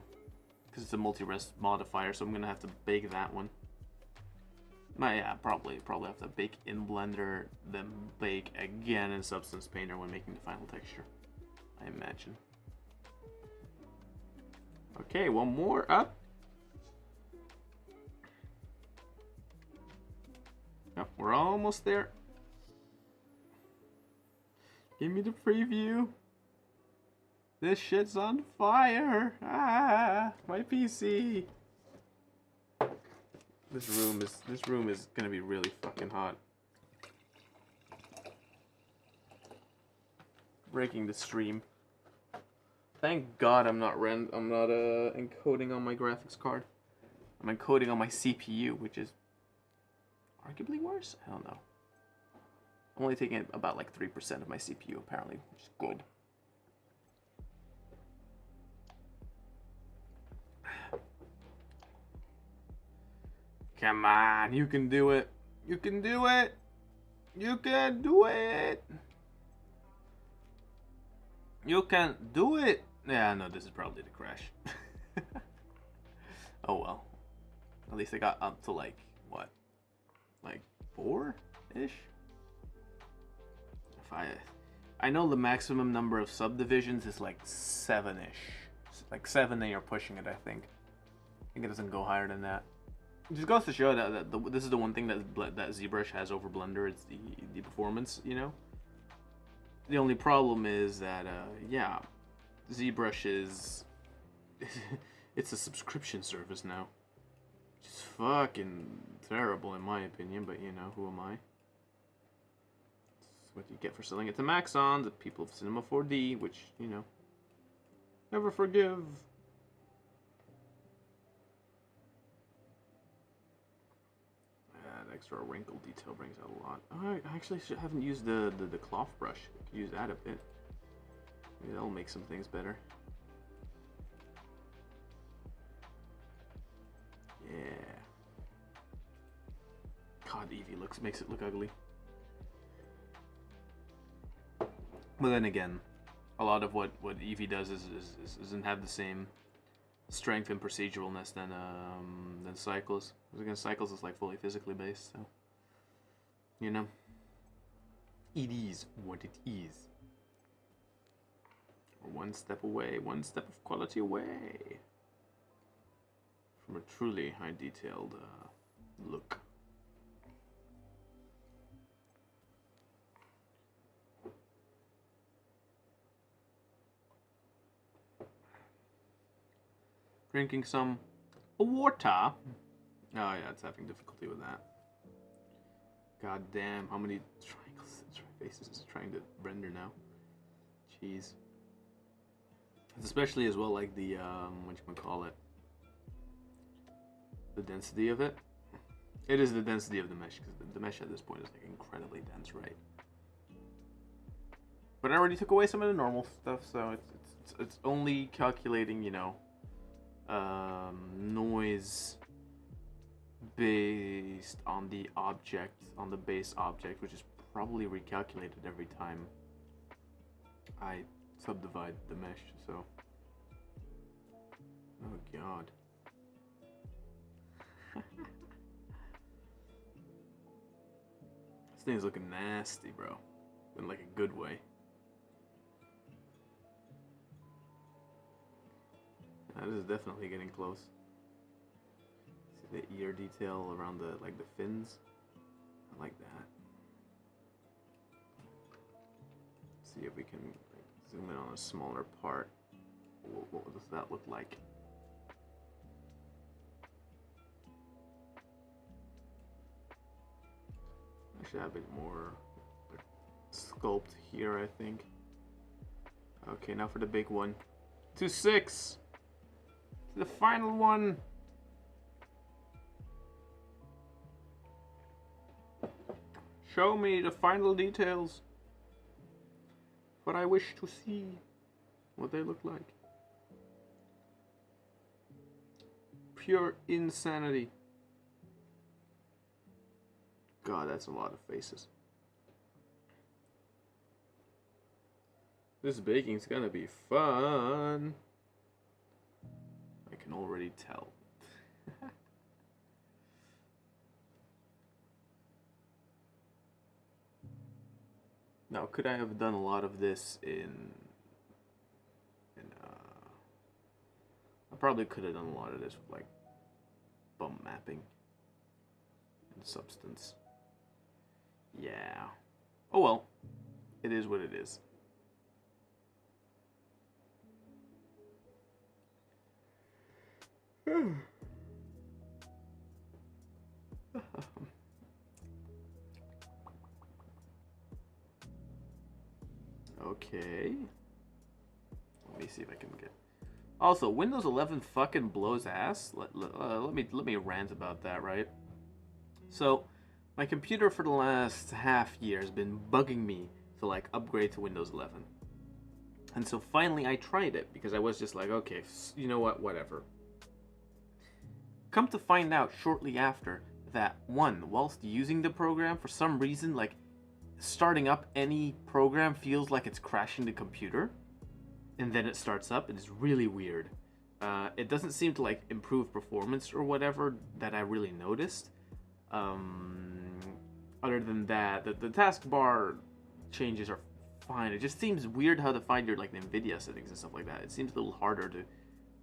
A: Because it's a multi-res modifier, so I'm going to have to bake that one. Yeah, probably have to bake in Blender, then bake again in Substance Painter when making the final texture. I imagine. Okay, one more up. Oh, we're almost there. Give me the preview. This shit's on fire. Ah, my PC. This room is gonna be really fucking hot. Breaking the stream. Thank God I'm not encoding on my graphics card. I'm encoding on my CPU, which is arguably worse. I don't know. I'm only taking about like 3% of my CPU apparently, which is good. Come on, you can do it. You can do it. You can do it. You can do it. Yeah, no, this is probably the crash. Oh well. At least I got up to like, what? Like 4-ish? I know the maximum number of subdivisions is like 7-ish. Like 7 and you're pushing it, I think. I think it doesn't go higher than that. It just goes to show that this is the one thing that ZBrush has over Blender. It's the performance, you know? The only problem is that, yeah, ZBrush is... it's a subscription service now. Which is fucking terrible in my opinion, but you know, who am I? What you get for selling it to Maxon, the people of Cinema 4D, which, you know, never forgive. That extra wrinkle detail brings out a lot. Oh, I actually haven't used the cloth brush. I could use that a bit. Maybe that'll make some things better. Yeah. God, Eevee makes it look ugly. But then again, a lot of what Eevee does doesn't have the same strength and proceduralness than Cycles. Because again, Cycles is like fully physically based, so you know, it is what it is. We're one step away, one step of quality away from a truly high detailed look. Drinking some water. Oh yeah, it's having difficulty with that. God damn, how many triangles and faces is it trying to render now? Jeez. It's especially as well like the what you call it, the density of it. It is the density of the mesh, because the mesh at this point is like incredibly dense, right? But I already took away some of the normal stuff, so it's only calculating, you know, noise based on the object, on the base object, which is probably recalculated every time I subdivide the mesh. So, oh god. This thing's looking nasty, bro. In like a good way. This is definitely getting close. See the ear detail around the the fins. I like that. See if we can zoom in on a smaller part. What does that look like? I should have a bit more sculpt here, I think. Okay, now for the big one. 2.6! The final one! Show me the final details. What I wish to see. What they look like. Pure insanity. God, that's a lot of faces. This baking's gonna be fun. I can already tell. Now, could I have done a lot of this in I probably could have done a lot of this with like bump mapping and substance. Yeah. Oh well. It is what it is. Okay. Let me see if I can get. Also, Windows 11 fucking blows ass. Let me rant about that, right? So, my computer for the last half year has been bugging me to like upgrade to Windows 11. And so finally I tried it because I was just like, okay, you know what, whatever. Come to find out shortly after that, one, whilst using the program, for some reason, like, starting up any program feels like it's crashing the computer. And then it starts up, and it's really weird. It doesn't seem to, like, improve performance or whatever that I really noticed. Other than that, the taskbar changes are fine. It just seems weird how to find your, like, NVIDIA settings and stuff like that. It seems a little harder to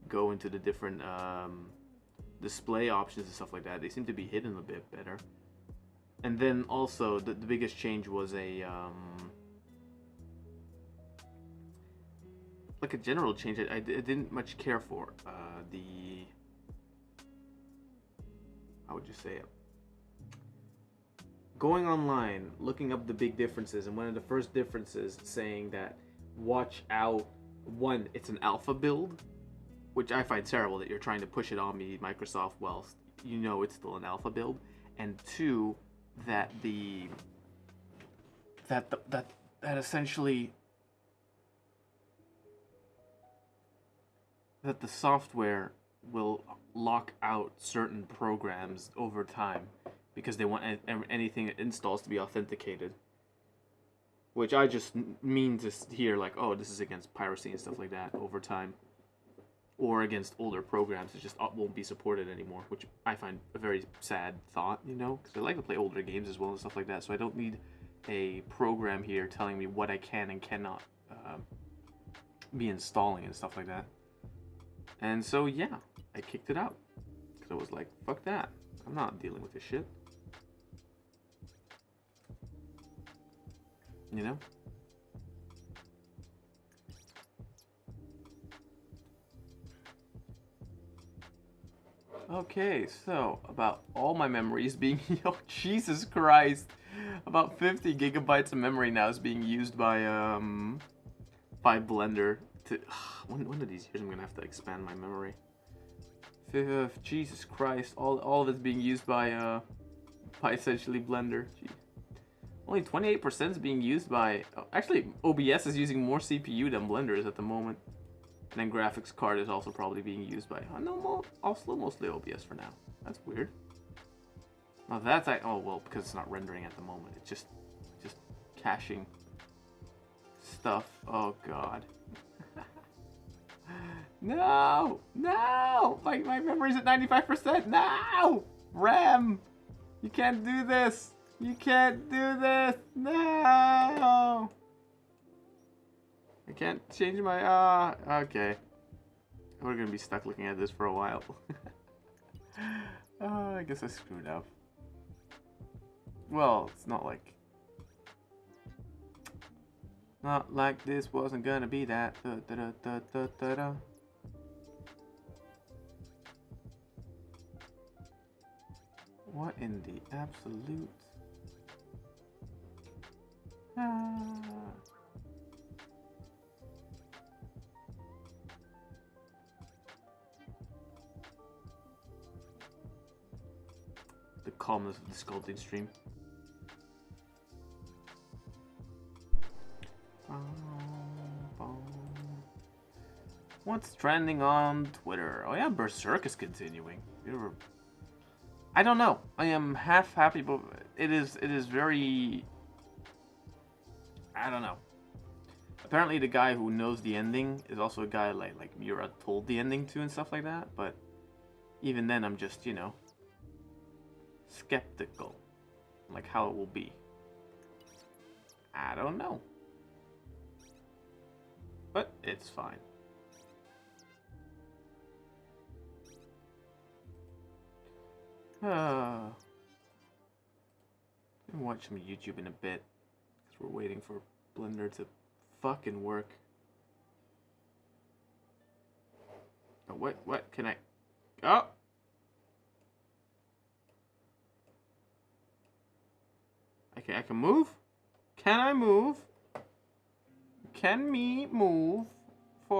A: go into the different display options and stuff like that. They seem to be hidden a bit better. And then also, the biggest change was a like a general change I didn't much care for. How would you say it? Going online, looking up the big differences, and one of the first differences saying that, watch out, one, it's an alpha build, which I find terrible that you're trying to push it on me, Microsoft, whilst you know it's still an alpha build, and two, that essentially that the software will lock out certain programs over time because they want anything it installs to be authenticated, which I just mean to hear like, oh, this is against piracy and stuff like that over time, or against older programs. It just won't be supported anymore, which I find a very sad thought, you know, because I like to play older games as well and stuff like that, so I don't need a program here telling me what I can and cannot be installing and stuff like that. And so, yeah, I kicked it out, because I was like, fuck that, I'm not dealing with this shit, you know? Okay, so about all my memories being, oh Jesus Christ, about 50 gigabytes of memory now is being used by Blender to, one of these years I'm gonna have to expand my memory. Jesus Christ, all of it's being used by by essentially Blender. Jeez. Only 28% is being used by... Oh, actually, OBS is using more CPU than Blender is at the moment. And then graphics card is also probably being used by... Oh, no, also mostly OBS for now. That's weird. Now that's... Oh, well, because it's not rendering at the moment. It's just caching stuff. Oh, God. No! No! My memory's at 95%. No! RAM! You can't do this! You can't do this! No! I can't change my... okay. We're gonna be stuck looking at this for a while. I guess I screwed up. Well, it's not like... Not like this wasn't gonna be that. What in the absolute... The calmness of the sculpting stream. What's trending on Twitter? Oh yeah, Berserk is continuing. I don't know. I am half happy, but it is very... I don't know. Apparently the guy who knows the ending is also a guy like Miura told the ending to and stuff like that, but even then I'm just, you know, skeptical. Like how it will be. I don't know. But it's fine. I'll watch some YouTube in a bit. Because we're waiting for Blender to fucking work. Oh, what can I... Oh! Okay, I can move? Can I move? Can me move?